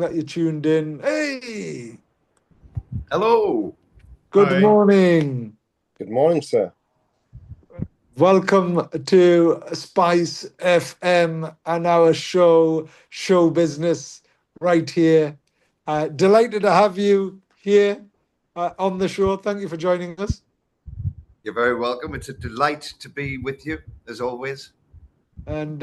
that you tuned in. Hey, Hello. good Hi. morning. Good morning, sir. Welcome to Spice FM and our show business, right here. Delighted to have you here on the show. Thank you for joining us. You're very welcome. It's a delight to be with you, as always. And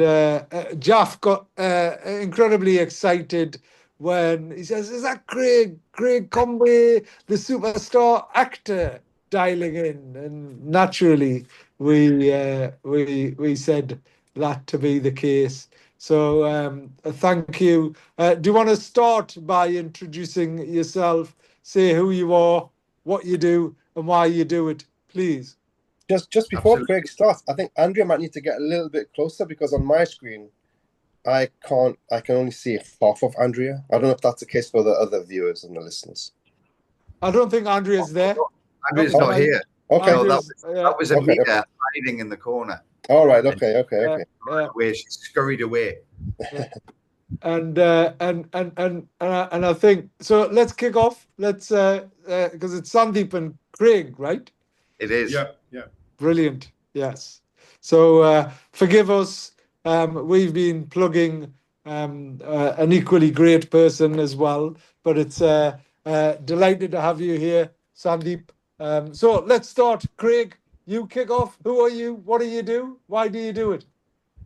Jaff got incredibly excited when he says, "Is that Craig Conway, the superstar actor, dialing in?" And naturally, we said that to be the case. So thank you. Do you want to start by introducing yourself? Say who you are, what you do, and why you do it, please. Just before Absolutely. Craig starts, I think Andrea might need to get a little bit closer because on my screen, I can only see half of Andrea. I don't know if that's the case for the other viewers and the listeners. I don't think Andrea's there. Andrea's was not my- here. Okay. No, Andrea's, that was Okay, Anita hiding in the corner. All right. Okay. Where she scurried away. and I think so. Let's kick off. Let's because it's Sandeep and Craig, right? It is. Yeah. Brilliant. Yes. So forgive us. We've been plugging an equally great person as well, but it's delighted to have you here, Sandeep. So let's start. Craig, you kick off. Who are you? What do you do? Why do you do it?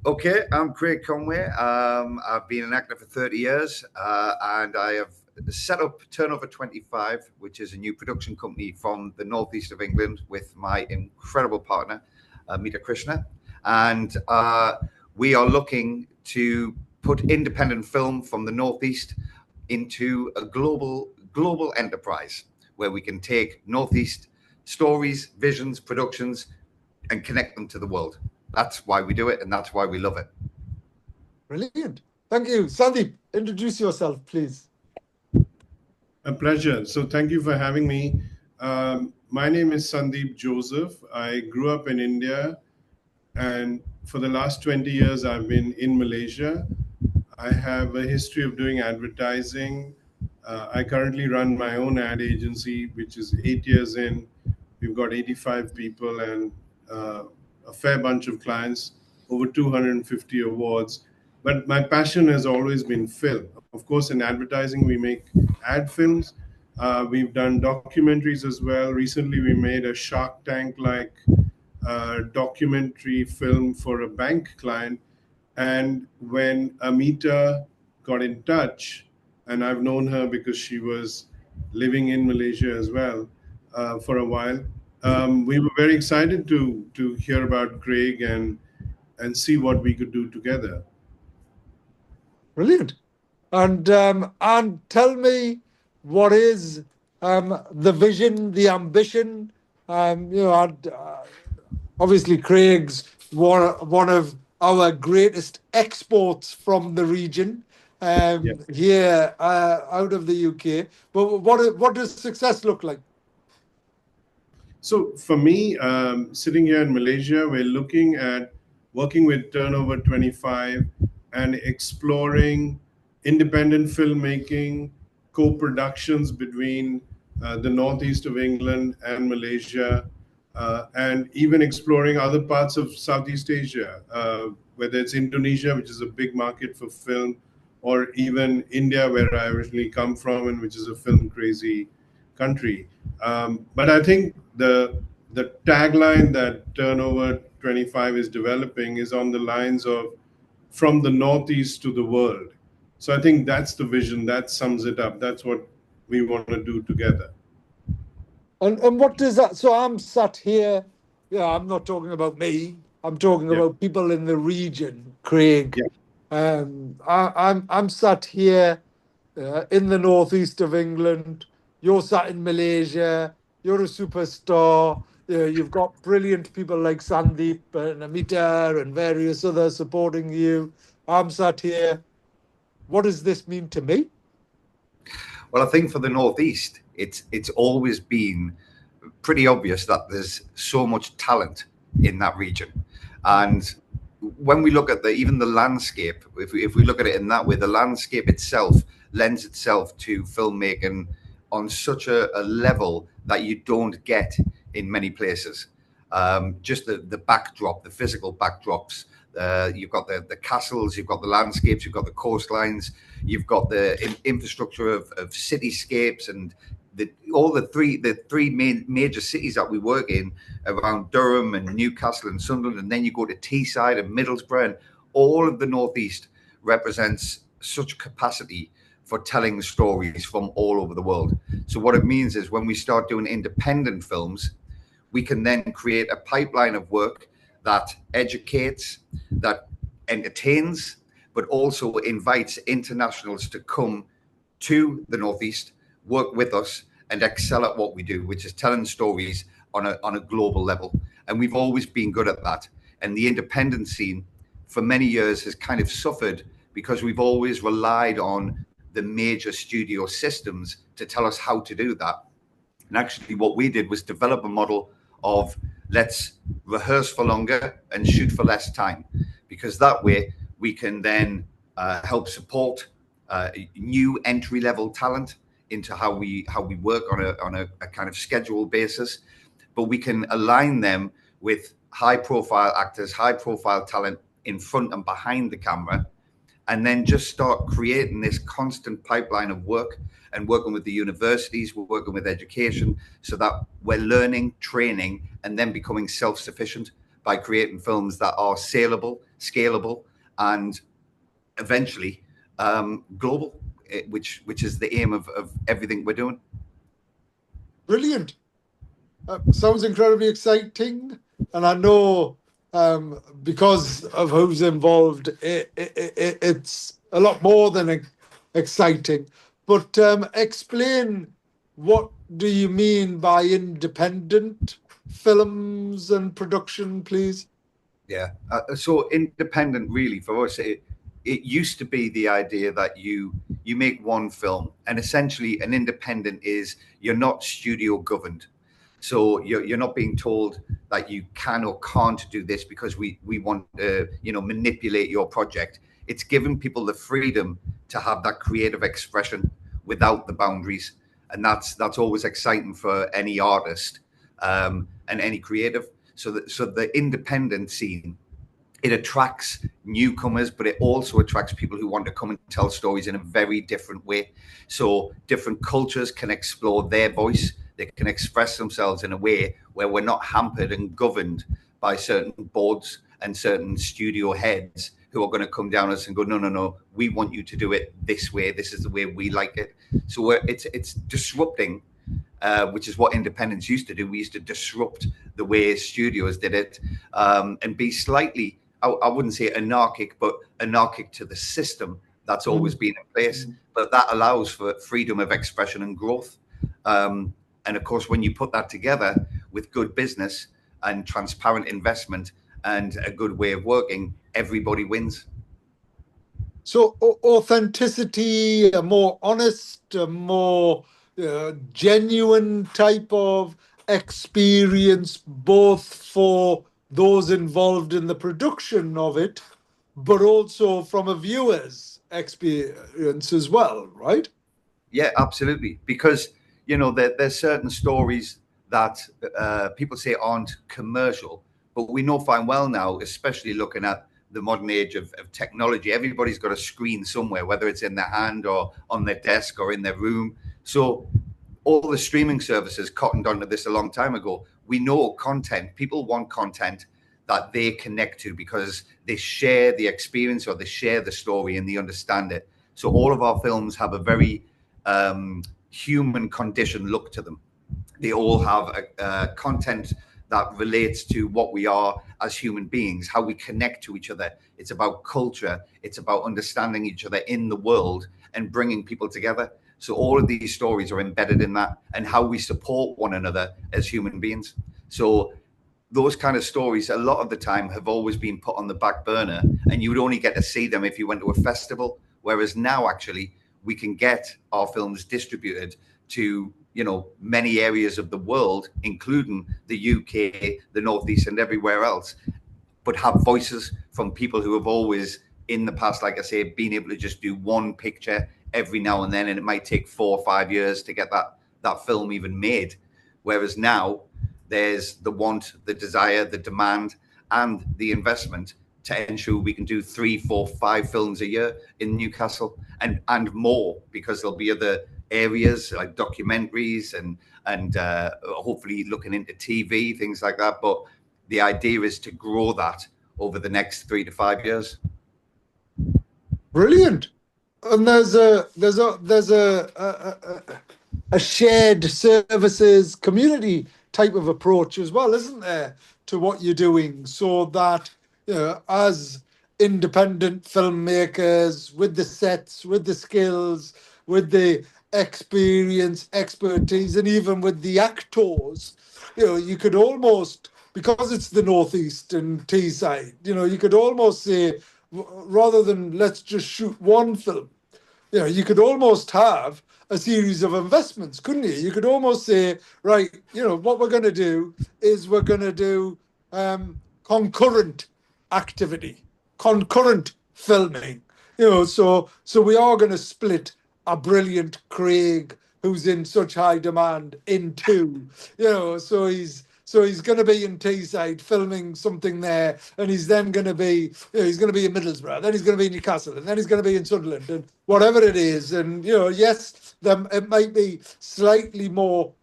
Okay, I'm Craig Conway. I've been an actor for 30 years, and I have set up Turnover 25, which is a new production company from the northeast of England with my incredible partner, Mita Krishna. And we are looking to put independent film from the northeast into a global enterprise where we can take northeast stories, visions, productions, and connect them to the world. That's why we do it, and that's why we love it. Brilliant. Thank you. Sandeep, introduce yourself, please. A pleasure. So thank you for having me. My name is Sandeep Joseph. I grew up in India, and for the last 20 years, I've been in Malaysia. I have a history of doing advertising. I currently run my own ad agency, which is 8 years in. We've got 85 people and a fair bunch of clients, over 250 awards. But my passion has always been film. Of course, in advertising, we make ad films. We've done documentaries as well. Recently, we made a Shark Tank-like documentary film for a bank client. And when Amita got in touch, and I've known her because she was living in Malaysia as well for a while, we were very excited to hear about Craig and see what we could do together. Brilliant. And tell me, what is the vision, the ambition? Obviously, Craig's one of our greatest exports from the region here out of the UK. But what does success look like? So for me, sitting here in Malaysia, we're looking at working with Turnover 25 and exploring independent filmmaking, co-productions between the northeast of England and Malaysia, and even exploring other parts of Southeast Asia, whether it's Indonesia, which is a big market for film, or even India, where I originally come from, and which is a film crazy country. But I think the tagline that Turnover 25 is developing is on the lines of from the Northeast to the world. So I think that's the vision. That sums it up. That's what we want to do together. And what does that? So I'm sat here. Yeah, I'm not talking about me. I'm talking about people in the region, Craig. Yeah. I'm sat here in the northeast of England. You're sat in Malaysia. You're a superstar. You've got brilliant people like Sandeep and Amita and various others supporting you. I'm sat here. What does this mean to me? Well, I think for the northeast, it's always been pretty obvious that there's so much talent in that region, and when we look at even the landscape, if we look at it in that way, the landscape itself lends itself to filmmaking on such a level that you don't get in many places. Just the backdrop, the physical backdrops. You've got the castles, you've got the landscapes, you've got the coastlines, you've got the infrastructure of cityscapes, and all the three major cities that we work in around Durham and Newcastle and Sunderland, and then you go to Teesside and Middlesbrough, and all of the Northeast represents such capacity for telling stories from all over the world. So what it means is when we start doing independent films, we can then create a pipeline of work that educates, that entertains, but also invites internationals to come to the Northeast, work with us, and excel at what we do, which is telling stories on a global level. And we've always been good at that. And the independent scene for many years has kind of suffered because we've always relied on the major studio systems to tell us how to do that. And actually what we did was develop a model of let's rehearse for longer and shoot for less time, because that way we can then help support new entry-level talent into how we work on a kind of schedule basis, but we can align them with high-profile actors, high-profile talent in front and behind the camera, and then just start creating this constant pipeline of work and working with the universities, we're working with education, so that we're learning, training, and then becoming self-sufficient by creating films that are saleable, scalable, and eventually global, which is the aim of everything we're doing. Brilliant. Sounds incredibly exciting. And I know because of who's involved, it's a lot more than exciting. But explain, what do you mean by independent films and production, please? Yeah. So independent, really, for us, it used to be the idea that you make one film, and essentially an independent is you're not studio governed. So you're not being told that you can or can't do this because we want to manipulate your project. It's giving people the freedom to have that creative expression without the boundaries, and that's always exciting for any artist and any creative. So the independent scene, it attracts newcomers, but it also attracts people who want to come and tell stories in a very different way. So different cultures can explore their voice. They can express themselves in a way where we're not hampered and governed by certain boards and certain studio heads who are going to come down us and go, no, we want you to do it this way. This is the way we like it. So it's disrupting, which is what independents used to do. We used to disrupt the way studios did it and be slightly, I wouldn't say anarchic, but anarchic to the system that's always been in place. But that allows for freedom of expression and growth. And of course, when you put that together with good business and transparent investment and a good way of working, everybody wins. So authenticity, a more honest, a more genuine type of experience, both for those involved in the production of it, but also from a viewer's experience as well, right? Yeah, absolutely. Because, there's certain stories that people say aren't commercial, but we know fine well now, especially looking at the modern age of technology, everybody's got a screen somewhere, whether it's in their hand or on their desk or in their room. So all the streaming services cottoned onto this a long time ago. We know content, people want content that they connect to because they share the experience or they share the story and they understand it. So all of our films have a very human condition look to them. They all have a content that relates to what we are as human beings, how we connect to each other. It's about culture. It's about understanding each other in the world and bringing people together. So all of these stories are embedded in that and how we support one another as human beings. So those kind of stories, a lot of the time, have always been put on the back burner, and you would only get to see them if you went to a festival. Whereas now, actually, we can get our films distributed to many areas of the world, including the UK, the Northeast, and everywhere else, but have voices from people who have always in the past, like I say, been able to just do one picture every now and then, and it might take 4 or 5 years to get that film even made. Whereas now there's the want, the desire, the demand, and the investment to ensure we can do 3, 4, 5 films a year in Newcastle, and more, because there'll be other areas like documentaries and hopefully looking into TV, things like that. But the idea is to grow that over the next 3 to 5 years. Brilliant. And there's a shared services community type of approach as well, isn't there, to what you're doing, so that, you know, as independent filmmakers, with the sets, with the skills, with the experience, expertise, and even with the actors, you know, you could almost, because it's the Northeast and Teesside, you know, you could almost say, rather than let's just shoot one film, you know, you could almost have a series of investments, couldn't you? You could almost say, right, you know, what we're going to do is we're going to do concurrent activity, concurrent filming, you know, so we are going to split a brilliant Craig who's in such high demand in two, you know, so he's going to be in Teesside filming something there, and he's then going to be, you know, he's going to be in Middlesbrough, then he's going to be in Newcastle, and then he's going to be in Sunderland, and whatever it is. And, you know, yes, it might be slightly more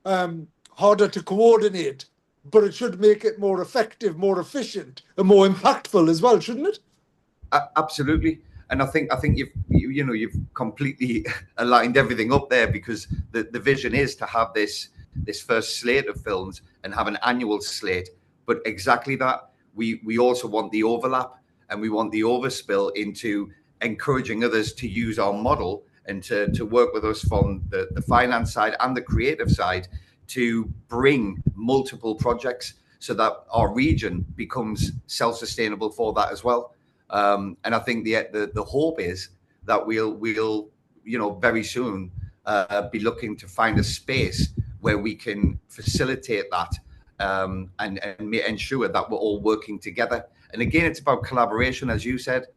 harder to coordinate, but it should make it more effective, more efficient, and more impactful as well, shouldn't it? Absolutely. And I think you've completely aligned everything up there, because the vision is to have this first slate of films and have an annual slate. But exactly that, we also want the overlap, and we want the overspill into encouraging others to use our model and to work with us from the finance side and the creative side to bring multiple projects, so that our region becomes self-sustainable for that as well. And I think the hope is that we'll you know, very soon be looking to find a space where we can facilitate that, and ensure that we're all working together. And again, it's about collaboration, as you said.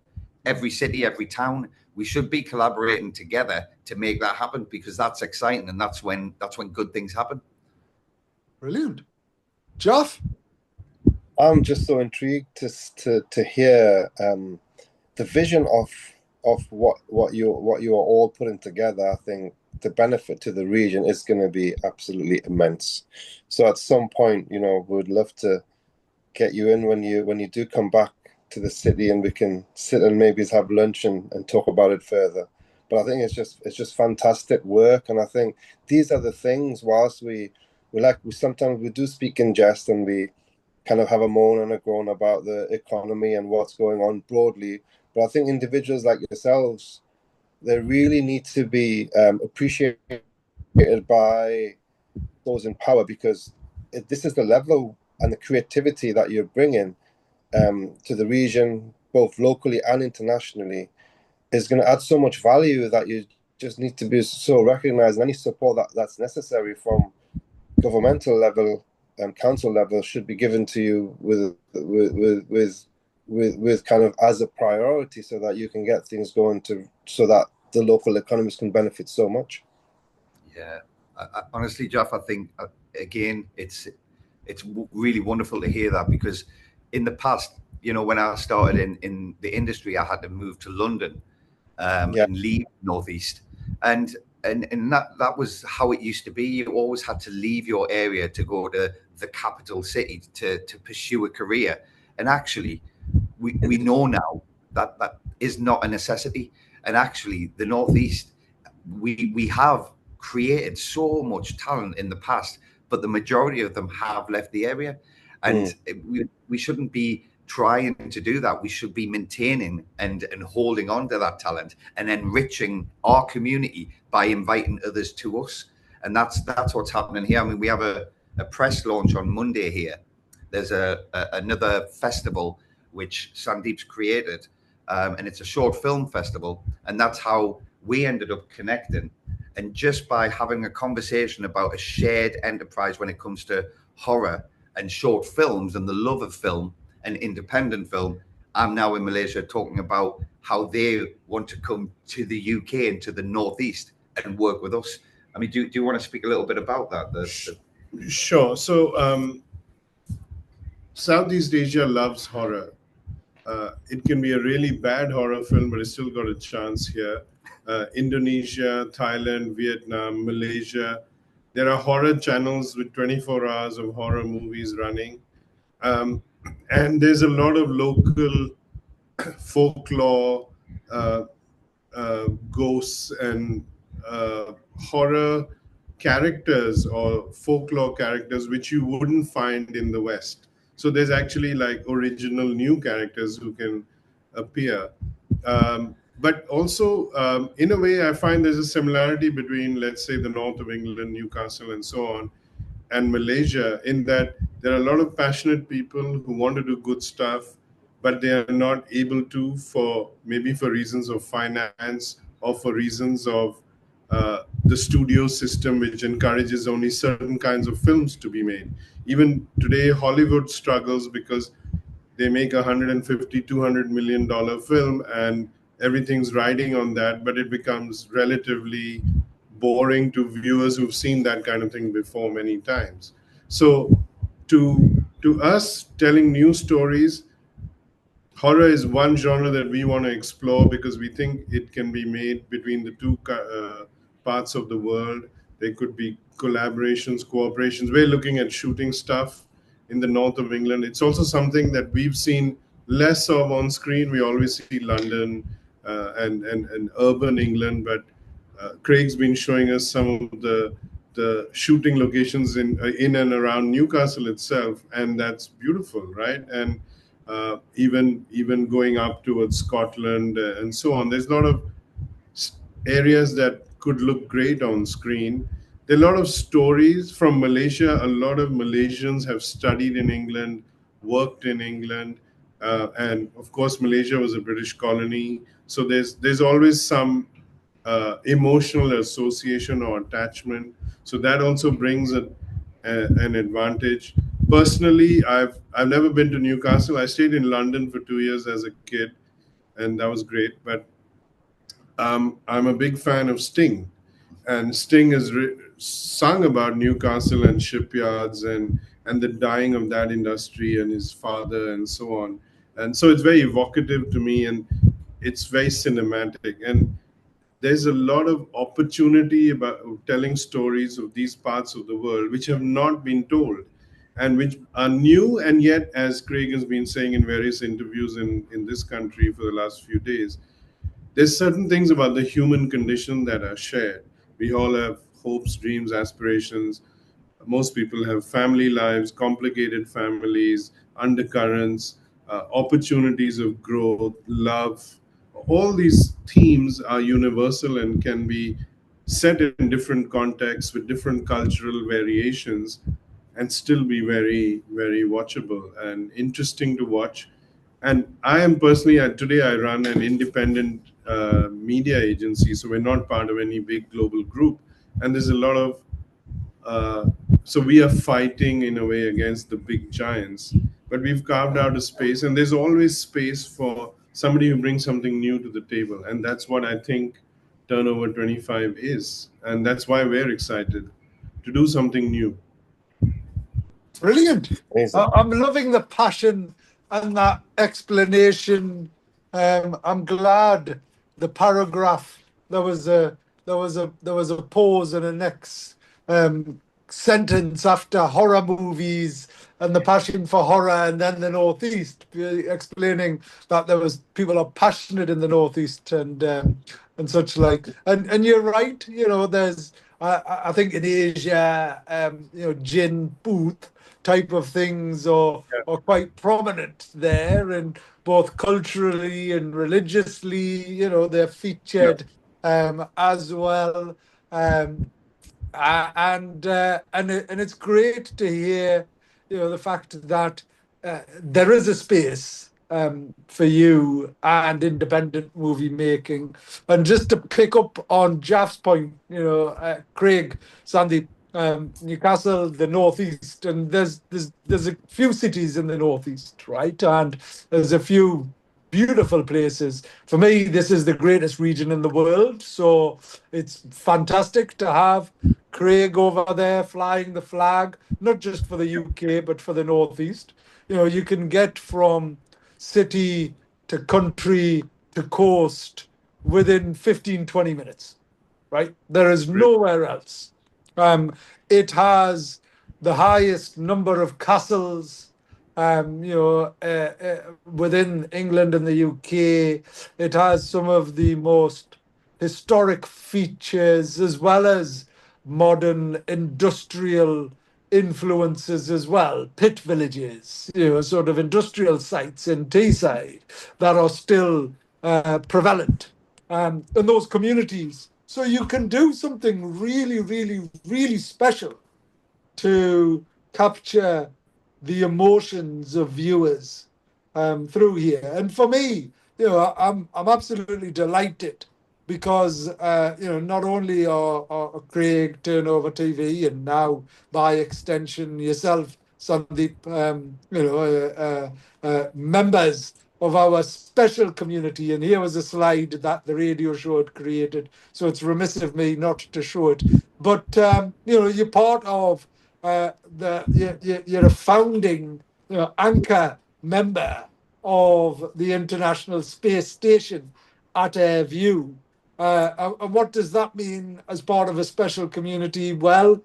Every city, every town, we should be collaborating together to make that happen, because that's exciting, and that's when good things happen. Brilliant. Jeff? I'm just so intrigued to hear the vision of what you are all putting together. I think the benefit to the region is going to be absolutely immense. So at some point, you know, we'd love to get you in when you do come back to the city, and we can sit and maybe have lunch and talk about it further. But I think it's just fantastic work, and I think these are the things. Whilst we sometimes we do speak in jest, and we kind of have a moan and a groan about the economy and what's going on broadly. But I think individuals like yourselves, they really need to be appreciated by those in power, because this is the level and the creativity that you're bringing to the region, both locally and internationally, is going to add so much value that you just need to be so recognized. And any support that's necessary from governmental level and council level should be given to you with kind of as a priority, so that you can get things going so that the local economies can benefit so much. Yeah, honestly, Jeff, I think again, it's really wonderful to hear that, because in the past, you know, when I started in the industry, I had to move to London and leave Northeast, and that was how it used to be. You always had to leave your area to go to the capital city to pursue a career. And actually, we know now that is not a necessity. And actually, the Northeast, we have created so much talent in the past, but the majority of them have left the area. And we shouldn't be trying to do that. We should be maintaining and holding on to that talent and enriching our community by inviting others to us. And that's what's happening here. I mean, we have a press launch on Monday here. There's another festival which Sandeep's created, and it's a short film festival. And that's how we ended up connecting. And just by having a conversation about a shared enterprise when it comes to horror and short films and the love of film an independent film. I'm now in Malaysia talking about how they want to come to the UK and to the Northeast and work with us. I mean, do you want to speak a little bit about that? Sure. So Southeast Asia loves horror. It can be a really bad horror film, but it's still got a chance here. Indonesia, Thailand, Vietnam, Malaysia. There are horror channels with 24 hours of horror movies running. And there's a lot of local folklore, ghosts, and horror characters or folklore characters which you wouldn't find in the West. So there's actually like original new characters who can appear. But also, in a way, I find there's a similarity between, let's say, the north of England, Newcastle, and so on, and Malaysia, in that there are a lot of passionate people who want to do good stuff, but they are not able to, for maybe for reasons of finance or for reasons of the studio system, which encourages only certain kinds of films to be made. Even today, Hollywood struggles because they make $150-200 million film and everything's riding on that, but it becomes relatively boring to viewers who've seen that kind of thing before many times. So to us, telling new stories, horror is one genre that we want to explore because we think it can be made between the two parts of the world. There could be collaborations, cooperations. We're looking at shooting stuff in the north of England. It's also something that we've seen less of on screen. We always see London and urban England, but Craig's been showing us some of the shooting locations in and around Newcastle itself, and that's beautiful, right? And even going up towards Scotland and so on. There's a lot of areas that could look great on screen. There are a lot of stories from Malaysia. A lot of Malaysians have studied in England, worked in England, and of course, Malaysia was a British colony. So there's always some emotional association or attachment. So that also brings an advantage. Personally, I've never been to Newcastle. I stayed in London for 2 years as a kid, and that was great. But I'm a big fan of Sting, and Sting has sung about Newcastle and shipyards and the dying of that industry and his father and so on. And so it's very evocative to me, and it's very cinematic. And there's a lot of opportunity about telling stories of these parts of the world which have not been told and which are new. And yet, as Craig has been saying in various interviews in this country for the last few days, there's certain things about the human condition that are shared. We all have hopes, dreams, aspirations. Most people have family lives, complicated families, undercurrents, opportunities of growth, love. All these themes are universal and can be set in different contexts with different cultural variations and still be very, very watchable and interesting to watch. And I am personally, today I run an independent media agency, so we're not part of any big global group. And there's a lot of, so we are fighting in a way against the big giants, but we've carved out a space, and there's always space for somebody who brings something new to the table. And that's what I think Turnover 25 is. And that's why we're excited to do something new. Brilliant. I'm loving the passion and that explanation. I'm glad the paragraph, there was a pause and a next sentence after horror movies and the passion for horror, and then the Northeast, explaining that there was people are passionate in the Northeast and such like. And you're right. You know, there's I think in Asia, gin booth type of things are quite prominent there, and both culturally and religiously, they're featured as well. And it's great to hear, the fact that there is a space for you and independent movie making. And just to pick up on Jeff's point, Craig, Sandeep, Newcastle, the northeast, and there's a few cities in the northeast, right? And there's a few beautiful places. For me, this is the greatest region in the world, so it's fantastic to have Craig over there flying the flag, not just for the UK but for the northeast. You know, you can get from city to country to coast within 15-20 minutes, right? There is nowhere else. Um, it has the highest number of castles, within England and the UK. It has some of the most historic features as well as modern industrial influences as well. Pit villages, sort of industrial sites in Teesside that are still prevalent in those communities. So you can do something really, really, really special to capture the emotions of viewers through here. And for me, I'm absolutely delighted because not only are Craig, Turnover TV, and now by extension yourself, Sandeep, members of our special community. And here was a slide that the radio show had created, so it's remiss of me not to show it. But you're part of you're a founding anchor member of the International Space Station at Airview. And what does that mean as part of a special community? Well,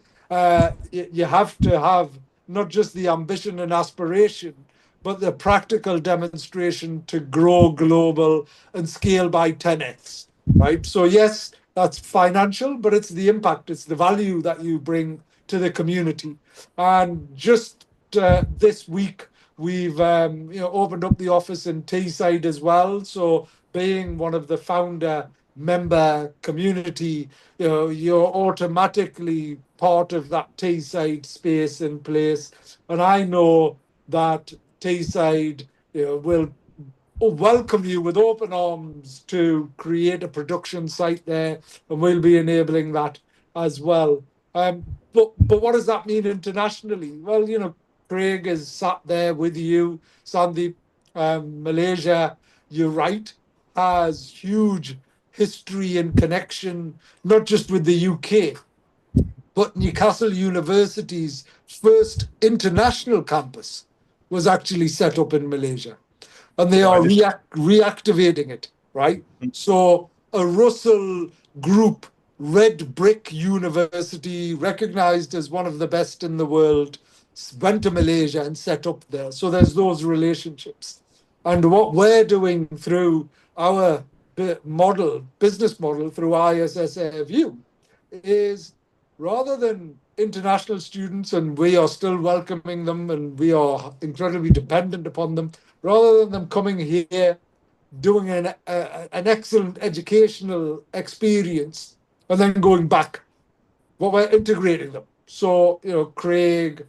you have to have not just the ambition and aspiration, but the practical demonstration to grow global and scale by 10x, right? So yes, that's financial, but it's the impact, it's the value that you bring to the community. And just this week, we've opened up the office in Teesside as well. So being one of the founder member community, you're automatically part of that Teesside space in place. And I know that Teesside will welcome you with open arms to create a production site there, and we'll be enabling that as well. But what does that mean internationally? Well, Craig is sat there with you, Sandeep. Malaysia, you're right, has huge history and connection, not just with the UK, but Newcastle University's first international campus was actually set up in Malaysia. And they are reactivating it, right? So a Russell Group red brick university, recognized as one of the best in the world, went to Malaysia and set up there. So there's those relationships. And what we're doing through our business model through ISS Airview is, rather than international students, and we are still welcoming them and we are incredibly dependent upon them, rather than them coming here, doing an excellent educational experience and then going back, well, we're integrating them. So, Craig,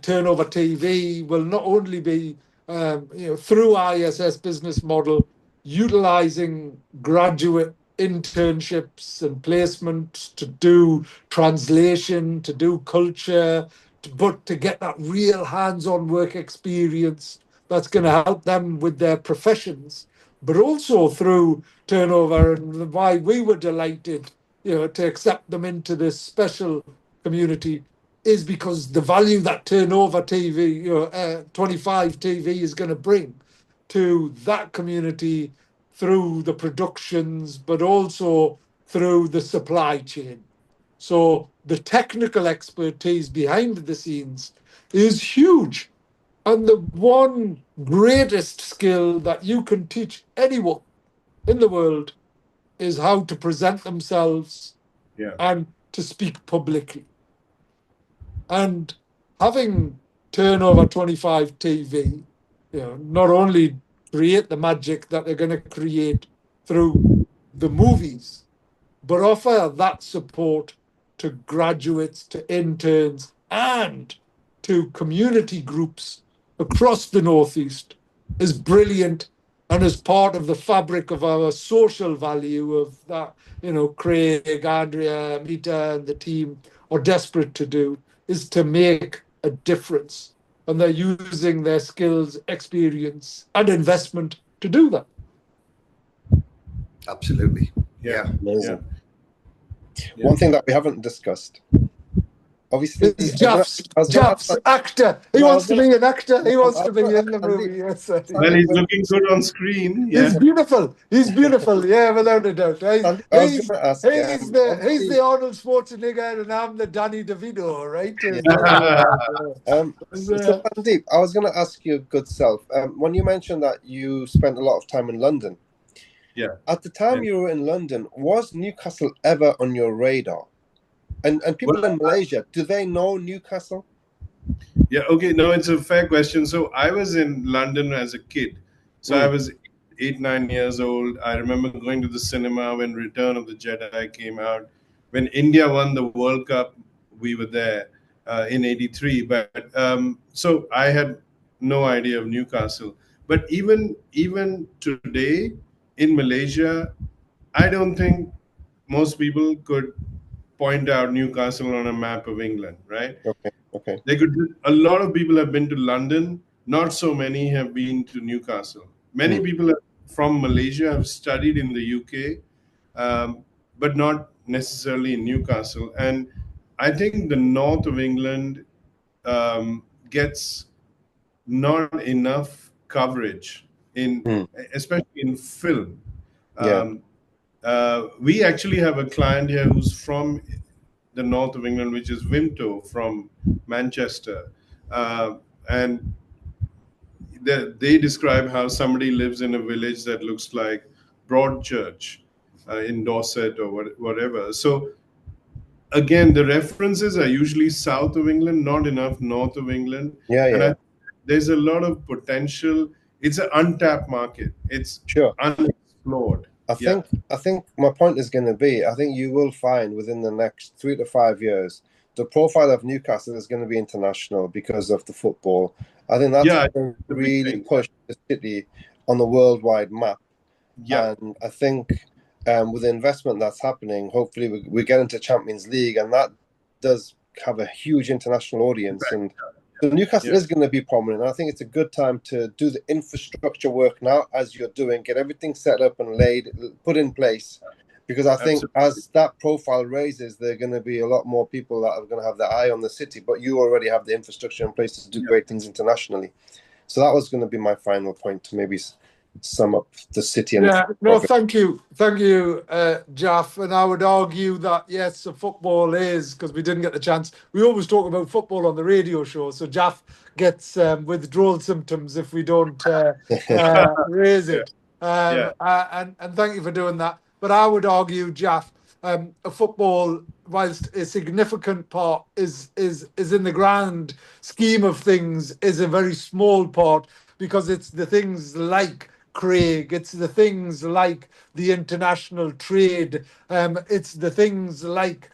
Turnover TV will not only be, through ISS business model, utilizing graduate internships and placements to do translation, to do culture, but to get that real hands-on work experience that's going to help them with their professions, but also through Turnover. And why we were delighted, to accept them into this special community is because the value that Turnover TV, 25 TV is going to bring to that community through the productions, but also through the supply chain. So the technical expertise behind the scenes is huge. And the one greatest skill that you can teach anyone in the world is how to present themselves and to speak publicly. And having Turnover 25 TV, not only create the magic that they're going to create through the movies, but offer that support to graduates, to interns, and to community groups across the Northeast is brilliant. And as part of the fabric of our social value of that, Craig, Andrea, Mita, and the team are desperate to do is to make a difference. And they're using their skills, experience, and investment to do that. Absolutely. Yeah. Amazing. Yeah. One thing that we haven't discussed, obviously, It's Jaff's actor. He wants to be an actor. He wants to be in the movie. Yes, Well, he's looking good on screen. Yeah. He's beautiful. He's beautiful. Yeah, without a doubt. I was going to ask. He's the Arnold Schwarzenegger, and I'm the Danny DeVito, right? So Sandeep, I was going to ask you, good self, when you mentioned that you spent a lot of time in London. Yeah. At the time you were in London, was Newcastle ever on your radar? And people in Malaysia, do they know Newcastle? Yeah, okay. No, it's a fair question. So I was in London as a kid. So I was 8, 9 years old. I remember going to the cinema when Return of the Jedi came out. When India won the World Cup, we were there in '83. But so I had no idea of Newcastle. But even today in Malaysia, I don't think most people could point out Newcastle on a map of England, right? Okay. A lot of people have been to London. Not so many have been to Newcastle. Many people from Malaysia have studied in the UK, but not necessarily in Newcastle. And I think the north of England gets not enough coverage especially in film. We actually have a client here who's from the north of England, which is Vimto from Manchester. And they describe how somebody lives in a village that looks like Broadchurch in Dorset or whatever. So again, the references are usually south of England, not enough north of England. And there's a lot of potential. It's an untapped market. It's unexplored. I think my point is going to be, I think you will find within the next 3 to 5 years, the profile of Newcastle is going to be international because of the football. I think that's going to really push the city on the worldwide map. And I think with the investment that's happening, hopefully we get into Champions League, and that does have a huge international audience. And so Newcastle is going to be prominent. I think it's a good time to do the infrastructure work now, as you're doing, get everything set up and put in place. Because I think as that profile raises, there are going to be a lot more people that are going to have their eye on the city. But you already have the infrastructure in place to do great things internationally. So that was going to be my final point to maybe sum up the city. Thank you, Jaff. And I would argue that yes, the football is, because we didn't get the chance. We always talk about football on the radio show, so Jaff gets withdrawal symptoms if we don't raise it. And thank you for doing that. But I would argue, Jaff, a football, whilst a significant part is in the grand scheme of things, is a very small part, because it's the things like Craig, it's the things like the international trade, it's the things like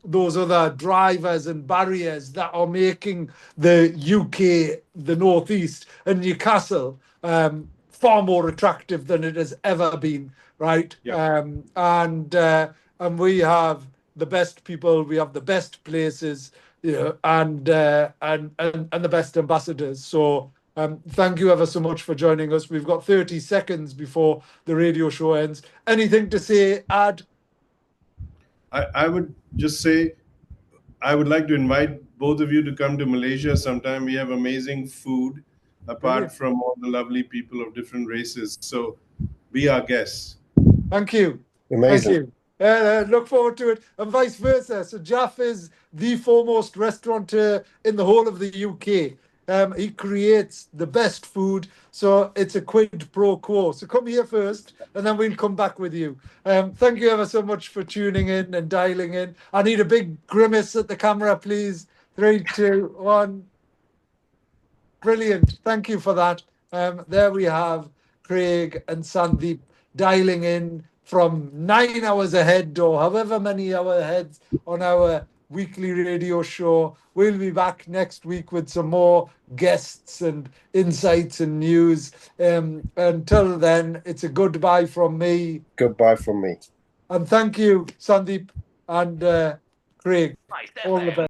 those other drivers and barriers that are making the UK, the Northeast, and Newcastle far more attractive than it has ever been, right? And we have the best people, we have the best places, and the best ambassadors. So thank you ever so much for joining us. We've got 30 seconds before the radio show ends. Anything to say, Ad? I would just say, I would like to invite both of you to come to Malaysia sometime. We have amazing food, apart from all the lovely people of different races. So be our guests. Thank you. Amazing. Thank you. Look forward to it, and vice versa. So Jaff is the foremost restaurateur in the whole of the UK. He creates the best food, so it's a quid pro quo. So come here first, and then we'll come back with you. Thank you ever so much for tuning in and dialing in. I need a big grimace at the camera, please. 3, 2, 1. Brilliant. Thank you for that. There we have Craig and Sandeep dialing in from 9 hours ahead, or however many hours ahead on our weekly radio show. We'll be back next week with some more guests and insights and news. Until then, it's a goodbye from me. Goodbye from me. And thank you, Sandeep and Craig. All the best.